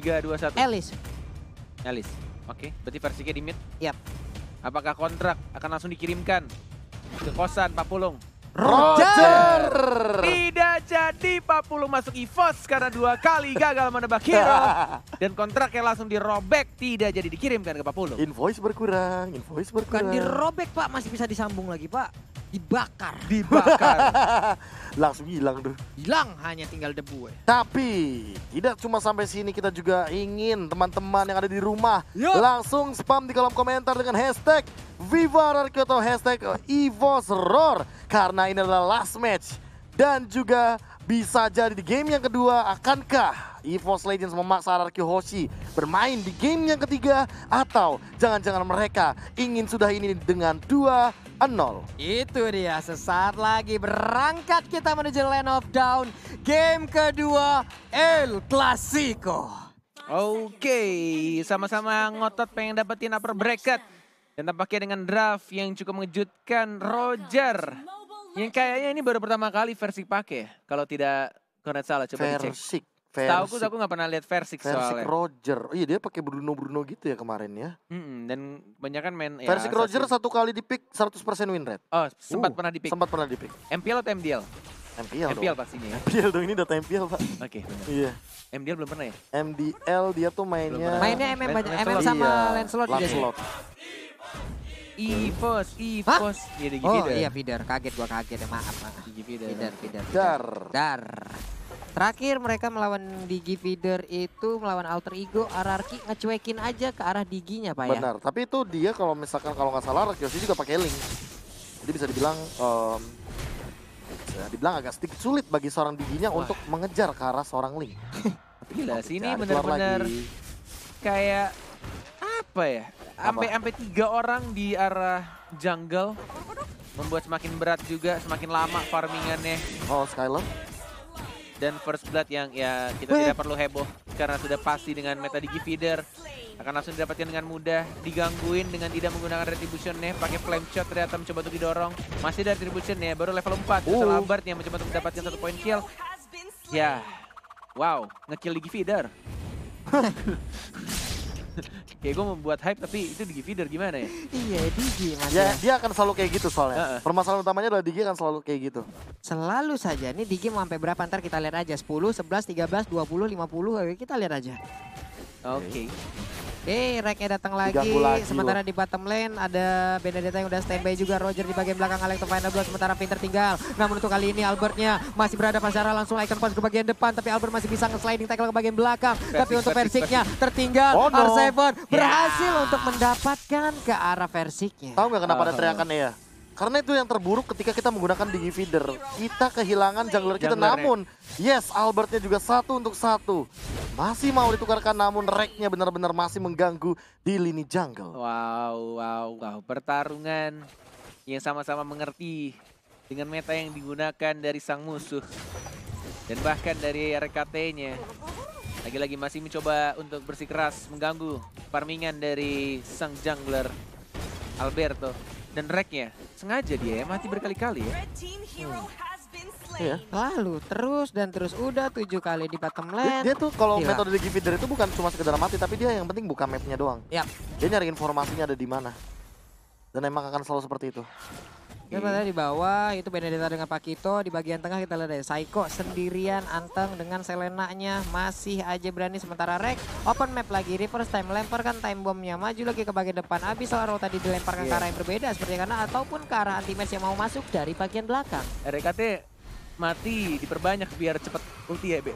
3, 2, 1. Elis. Elis. Oke, berarti versinya di mid. Yap. Apakah kontrak akan langsung dikirimkan ke kosan Pak Pulung? Roger! Tidak jadi Pak Pulung masuk EVOS karena 2 kali gagal menebak hero. Dan kontraknya langsung dirobek, tidak jadi dikirimkan ke Pak Pulung. Invoice berkurang. Bukan dirobek Pak, masih bisa disambung lagi Pak. Dibakar. Langsung hilang tuh. Hilang, hanya tinggal debu. Tapi tidak cuma sampai sini, kita juga ingin teman-teman yang ada di rumah Yup. langsung spam di kolom komentar dengan hashtag Viva Rarky atau hashtag EVOS Roar. Karena ini adalah last match. Dan juga bisa jadi di game yang kedua, akankah EVOS Legends memaksa Rarky Hoshi bermain di game yang ketiga? Atau jangan-jangan mereka ingin sudah ini dengan 2-0? Itu dia, sesaat lagi berangkat kita menuju Land of Dawn. Game kedua, El Clasico. Oke, sama-sama ngotot pengen dapetin upper bracket. Dan tampaknya dengan draft yang cukup mengejutkan, Roger. Yang kayaknya ini baru pertama kali Versik pakai. Kalau tidak konet salah, coba dicek. Tahu aku nggak pernah lihat Versik soalnya. Roger. Oh iya, dia pakai Bruno gitu ya kemarin ya. Dan banyak kan main Versik Roger satu kali di pick 100% win rate. Oh, sempat pernah di pick. Sempat pernah di pick. MPL atau MDL? MPL pastinya ya. MPL dong, ini data MPL Pak. Oke, benar. Iya. MDL belum pernah ya? MDL dia tuh mainnya. Mainnya MM sama Lancelot juga sih. EVOS. Iya, di Oh feeder. iya feeder, kaget gua kaget ya, maaf. Digi feeder. Feeder. Dar. Terakhir mereka melawan Digi feeder itu melawan alter ego Ararki ngecuekin aja ke arah Diginya Pak ya. Benar, tapi itu dia kalau misalkan kalau nggak salah Yoshi juga pakai link. Jadi bisa dibilang agak sedikit sulit bagi seorang Diginya untuk mengejar ke arah seorang link. Gila sih, ini benar-benar kayak apa ya? Sampai 3 orang di arah jungle membuat semakin berat juga, semakin lama farmingannya. Oh, Skylar. Dan first blood yang ya kita tidak perlu heboh karena sudah pasti dengan meta Digi feeder akan langsung didapatkan dengan mudah, digangguin dengan tidak menggunakan retribution-nya, pakai flame shot ternyata mencoba untuk didorong. Masih ada retribution-nya, baru level 4. Albert yang mencoba untuk mendapatkan 1 point kill. Ya. Wow, ngekill Digi feeder. Kayak gue membuat hype tapi itu Digi feeder gimana ya? Iya Digi mas Ya, dia akan selalu kayak gitu soalnya. Permasalahan utamanya adalah Digi akan selalu kayak gitu. Selalu saja, ini Digi mau sampai berapa ntar kita lihat aja. 10, 11, 13, 20, 50, kita lihat aja. Oke. Oke, Reknya datang lagi. Sementara di bottom lane ada Benedetta yang udah standby juga. Roger di bagian belakang, Alex final blow. Sementara Pinter tinggal. Namun untuk kali ini Albertnya masih berada secara langsung icon pass ke bagian depan. Tapi Albert masih bisa nge-sliding tackle ke bagian belakang. Tapi untuk Versiknya tertinggal. R7 berhasil untuk mendapatkan ke arah Versiknya. Tahu nggak kenapa ada teriakannya ya? Karena itu yang terburuk ketika kita menggunakan Digi feeder. Kita kehilangan jungler kita, namun yes, Albertnya juga 1 untuk 1. Masih mau ditukarkan, namun Reknya benar-benar masih mengganggu di lini jungle. Wow. Pertarungan yang sama-sama mengerti dengan meta yang digunakan dari sang musuh. Dan bahkan dari RKT-nya. Lagi-lagi masih mencoba untuk bersikeras mengganggu farmingan dari sang jungler Alberto. Dan Reknya sengaja dia ya, mati berkali-kali ya. Iya. Lalu terus udah 7 kali di bottom lane. Dia tuh kalau metode Digi feeder itu bukan cuma sekedar mati, tapi dia yang penting buka mapnya doang. Yap. Dia nyari informasinya ada di mana. Dan emang akan selalu seperti itu. Kita lihat di bawah itu Benedetta dengan Pakito, di bagian tengah kita lihat ada Psycho sendirian anteng dengan Selena-nya masih aja berani, sementara Rek open map lagi, reverse time lemparkan time bombnya, maju lagi ke bagian depan. Abis Laro tadi dilemparkan ke arah yang berbeda seperti karena ataupun ke arah anti-match yang mau masuk dari bagian belakang. RKT mati diperbanyak biar cepet ulti ya, Be.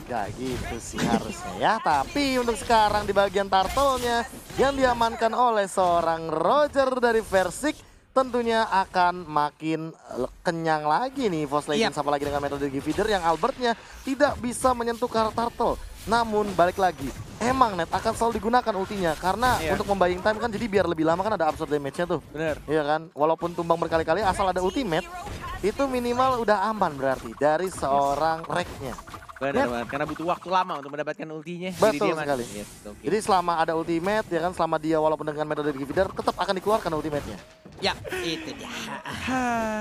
Gak gitu sih harusnya ya, tapi untuk sekarang di bagian turtle-nya yang diamankan oleh seorang Roger dari Versik tentunya akan makin kenyang lagi nih EVOS Legends, apalagi dengan metode Digi feeder yang Albertnya tidak bisa menyentuh ke arah turtle. Namun balik lagi, emang net akan selalu digunakan ultinya karena untuk membaying time kan, jadi biar lebih lama kan ada absorb damage-nya tuh. Bener. Iya kan, walaupun tumbang berkali-kali asal ada ultimate itu minimal udah aman berarti dari seorang Reknya. Benar banget, karena butuh waktu lama untuk mendapatkan ultinya. Betul sekali. Jadi selama ada ultimate ya kan, selama dia walaupun dengan metode Digi feeder tetap akan dikeluarkan ultimate-nya. Ya, itu dia.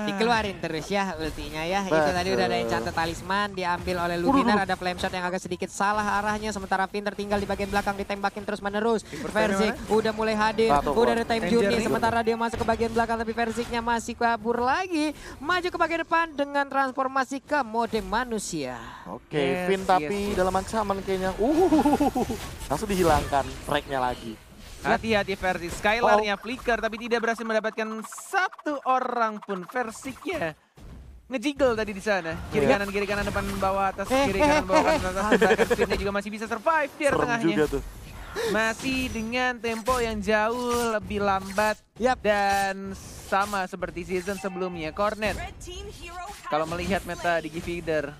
Dikeluarin terus ya ultinya ya. Itu tadi udah ada enchant talisman diambil oleh Luminar. Ada flame shot yang agak sedikit salah arahnya. Sementara Pinter tinggal di bagian belakang ditembakin terus menerus. Versik udah mulai hadir. Udah ada time journey. Sementara dia masuk ke bagian belakang tapi Versiknya masih kabur lagi. Maju ke bagian depan dengan transformasi ke mode manusia. Oke, Vin tapi dalam ancaman kayaknya. Langsung dihilangkan tracknya lagi. Hati-hati Versik, Skylar-nya flicker tapi tidak berhasil mendapatkan satu orang pun. Versiknya ngejiggle tadi di sana. Kiri kanan depan bawah atas, kiri kanan bawah atas. Bahkan Spinnya juga masih bisa survive di tengahnya. Juga tuh. Masih dengan tempo yang jauh lebih lambat dan sama seperti season sebelumnya. Cornet, kalau melihat meta di Feeder,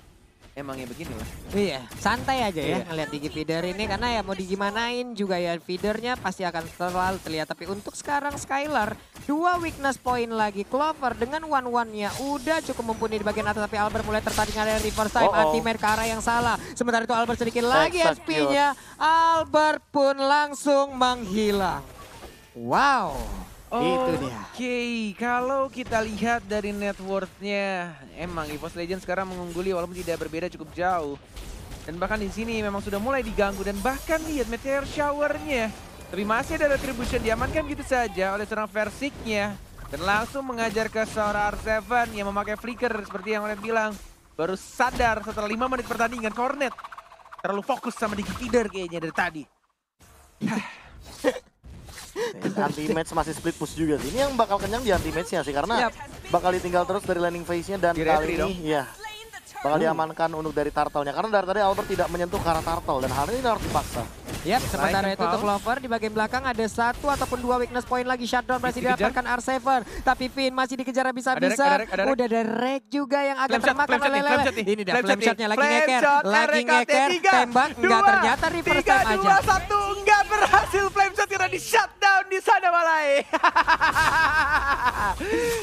emangnya begini lah. Iya, santai aja ya ngeliat Digi Feeder ini karena ya mau digimanain juga ya feedernya pasti akan selalu terlihat. Tapi untuk sekarang Skylar, 2 weakness point lagi. Clover dengan one-one-nya udah cukup mumpuni di bagian atas tapi Albert mulai tertarik ada reverse time anti-mare ke arah yang salah. Sementara itu Albert sedikit lagi SP-nya. Albert pun langsung menghilang. Wow. Itu dia. Oke, kalau kita lihat dari net worth-nya, emang EVOS Legends sekarang mengungguli walaupun tidak berbeda cukup jauh. Dan bahkan di sini memang sudah mulai diganggu dan bahkan lihat Meteor Shower-nya. Tapi masih ada retribution diamankan gitu saja oleh seorang Versiknya. Dan langsung mengajar ke seorang R7 yang memakai flicker seperti yang Olet bilang. Baru sadar setelah 5 menit pertandingan, Cornet terlalu fokus sama Digi Feeder kayaknya dari tadi. Anti-match masih split push juga sih. Ini yang bakal kenyang di anti-matchnya sih karena bakal ditinggal terus dari landing phase-nya dan kali ini bakal diamankan untuk dari turtle-nya. Karena dari tadi Albert tidak menyentuh ke arah turtle dan hal ini harus dipaksa. Sementara itu untuk Clover di bagian belakang ada 1 ataupun 2 weakness point lagi. Shutdown berhasil didapatkan R7. Tapi Finn masih dikejar bisa-bisa. Udah ada Rek juga yang agak termakan oleh Lele. Ini dia flame shotnya lagi ngeker. Lagi ngeker, tembak. Enggak, ternyata reverse time aja. 3, 2, 1, enggak berhasil flame shot karena di shutdown di sana Malai.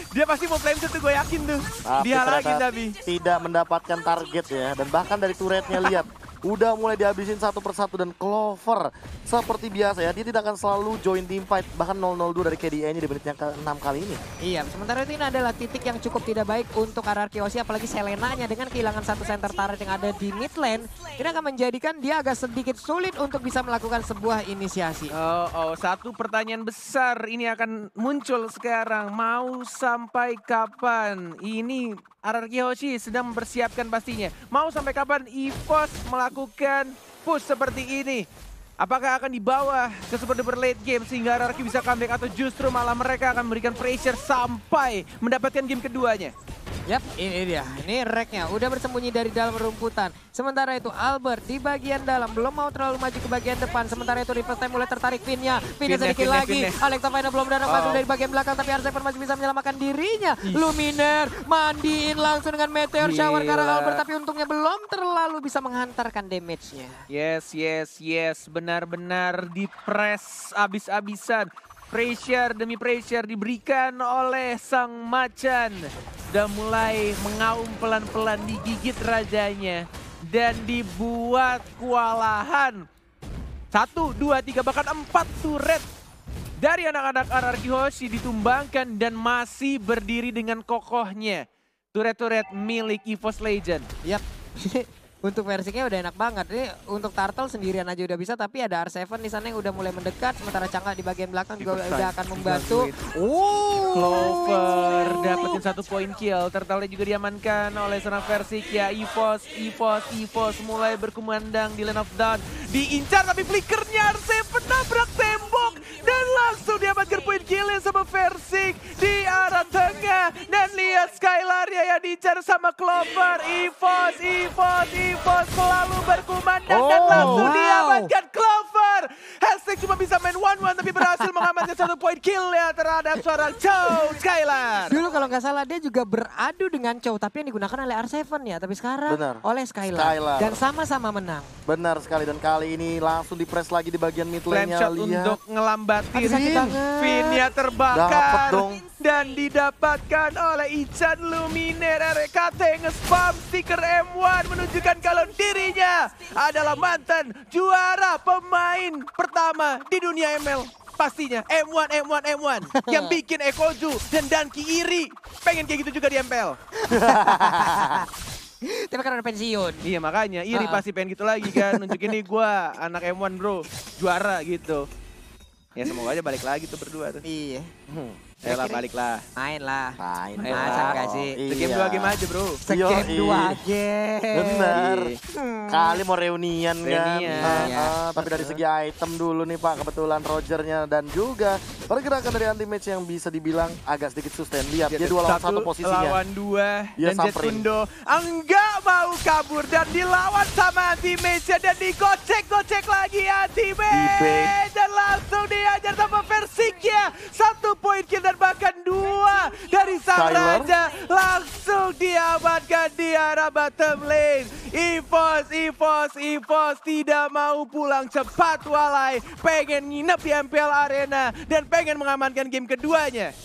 Dia pasti mau flame shot tuh gue yakin tuh. Dihalangin tapi. Tidak mendapatkan target ya. Dan bahkan dari turretnya lihat. Udah mulai dihabisin satu persatu dan Clover seperti biasa ya, dia tidak akan selalu join team fight, bahkan 0-0-2 dari KDA-nya di menit yang ke-6 kali ini. Iya, sementara itu ini adalah titik yang cukup tidak baik untuk RRQ Osi, apalagi Selena-nya dengan kehilangan satu center turret yang ada di mid lane, ini akan menjadikan dia agak sedikit sulit untuk bisa melakukan sebuah inisiasi. Satu pertanyaan besar ini akan muncul sekarang, mau sampai kapan ini RRQ Hoshi sedang mempersiapkan pastinya. Mau sampai kapan EVOS melakukan push seperti ini? Apakah akan dibawa ke super duper late game sehingga RRQ bisa comeback atau justru malah mereka akan memberikan pressure sampai mendapatkan game keduanya? Yap, ini dia. Ini Reknya udah bersembunyi dari dalam rumputan. Sementara itu Albert di bagian dalam belum mau terlalu maju ke bagian depan. Sementara itu reverse time mulai tertarik Finnya sedikit lagi. Alektofaina belum datang masuk dari bagian belakang tapi R7 masih bisa menyelamatkan dirinya. Luminar mandiin langsung dengan Meteor Shower ke arah Albert tapi untungnya belum terlalu bisa menghantarkan damage-nya. Yes. Benar-benar di-press abis-abisan. Pressure demi pressure diberikan oleh sang macan. Sudah mulai mengaum pelan-pelan digigit rajanya. Dan dibuat kewalahan. 1, 2, 3 bahkan 4 turret dari anak-anak RRQ Hoshi ditumbangkan dan masih berdiri dengan kokohnya. Turret-turret milik EVOS Legend. Yap. Untuk versinya udah enak banget. Ini untuk Turtle sendirian aja udah bisa, tapi ada R7 di sana yang udah mulai mendekat. Sementara Cangga di bagian belakang juga udah akan membantu. Clover dapetin 1 poin kill. Turtle juga diamankan oleh seorang Versik ya. EVOS mulai berkumandang di Land of Dawn. Diincar tapi flickernya R7 nabrak tembok. Dan langsung diamankan poin killnya sama Versik di arah tengah. Dan lihat Skylar ya yang diincar sama Clover. EVOS selalu berkumandang dan langsung diamankan Clover. Hashtag cuma bisa main 1-1 tapi berhasil mengamankan 1 poin kill ya terhadap seorang Chow Skylar. Dulu kalau nggak salah dia juga beradu dengan Chow tapi yang digunakan oleh R7 ya. Tapi sekarang oleh Skylar. Dan sama-sama menang. Benar sekali dan kali ini langsung di-press lagi di bagian mid lane-nya. Flame shot untuk ngelambatin. Finnya terbakar. Dapet dong. Dan didapatkan oleh Ichan Luminar. RKT nge-spam stiker M1 menunjukkan kalau dirinya adalah mantan juara pemain pertama di dunia ML. pastinya M1 yang bikin Ekoju dan Danki iri. Pengen kayak gitu juga di MPL. Tapi kan udah pensiun. Iya makanya iri pasti pengen gitu lagi kan. Nunjukin nih gua anak M1 bro, juara gitu. Ya semoga aja balik lagi tuh berdua tuh. Iya. Ayolah baliklah. Main lah. Main Masa lah. enggak sih? Game 2 game aja bro. Segame Yoi. 2 game. Bener. Iya. Kali mau reunian kan. Reunian, ya. Tapi dari segi item dulu nih Pak, kebetulan Rogernya dan juga pergerakan dari anti match yang bisa dibilang agak sedikit sustain. Lihat dia 2 lawan 1 posisinya. Lawan 2 Dia dan samperin. Jetsundo enggak mau kabur dan dilawan sama anti match dan digocek-gocek lagi anti match dan langsung diajar sama Versiknya. 1 poin kill dan bahkan 2 dari sang Skyler. raja langsung diamankan di arah bottom lane. EVOS tidak mau pulang cepat walai. Pengen nginep di MPL Arena dan pengen mengamankan game keduanya.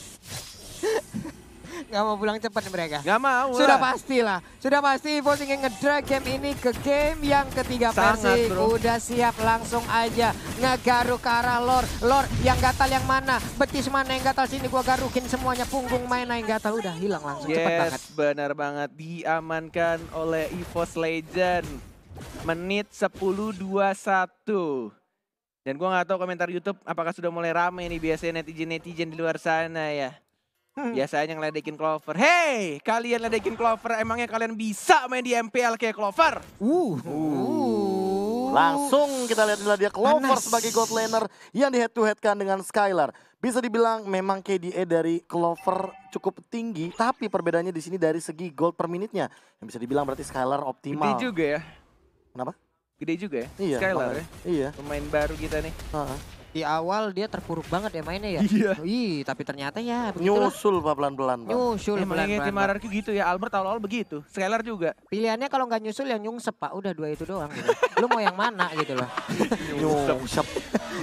Gak mau pulang cepat nih mereka. Gak mau Sudah lah. pasti lah. Sudah pasti EVOS ingin ngedrag game ini ke game yang ketiga. Sangat, Persik bro. udah siap langsung aja ngegaruk ke arah Lord. Lord yang gatal yang mana? Betis mana yang gatal? Sini gua garukin semuanya. Punggung mana yang gatal? Udah hilang langsung cepet banget. Yes, benar banget. Diamankan oleh EVOS Legend. Menit 10:21. Dan gua nggak tahu komentar YouTube apakah sudah mulai rame nih biasanya netizen-netizen di luar sana ya. Biasanya ngeledekin Clover. Hey, kalian ledekin Clover, emangnya kalian bisa main di MPL kayak Clover? Langsung kita lihat dia Clover Panas. sebagai gold laner yang di head to head kan dengan Skylar. Bisa dibilang memang KDA dari Clover cukup tinggi, tapi perbedaannya di sini dari segi gold per menitnya. Yang bisa dibilang berarti Skylar Gede optimal. juga ya. Kenapa? Gede juga ya. Iya. Skylar makanya. ya. Iya. Pemain baru kita nih. Heeh. Di awal dia terpuruk banget ya mainnya ya. Iya. Ih, tapi ternyata ya begitulah. Nyusul Pak pelan-pelan Pak. Nyusul Emang yang tim pelan-pelan. RRQ gitu ya. Albert awal-awal begitu. Skylar juga. Pilihannya kalau nggak nyusul yang nyungsep Pak. Udah 2 itu doang gitu. Lu mau yang mana gitu loh. Nyungsep.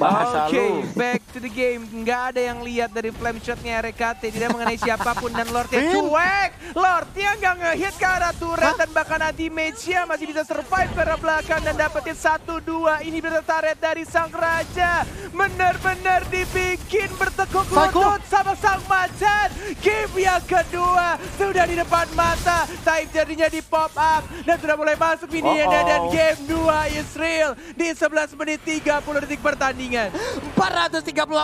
Bahasa Oke, lu. back to the game. Nggak ada yang lihat dari flame shotnya RKT. Tidak mengenai siapapun dan Lordnya Vin. cuek. Lordnya nggak ngehit ke arah turret dan bahkan anti mage-nya masih bisa survive ke arah belakang dan dapetin 1-2. Ini bertaret dari sang raja. Benar-benar dibikin bertekuk lutut sama sang macan. Game yang kedua sudah di depan mata. Time jadinya di pop up dan sudah mulai masuk mininya dan game 2 is real di 11 menit 30 detik pertandingan. 438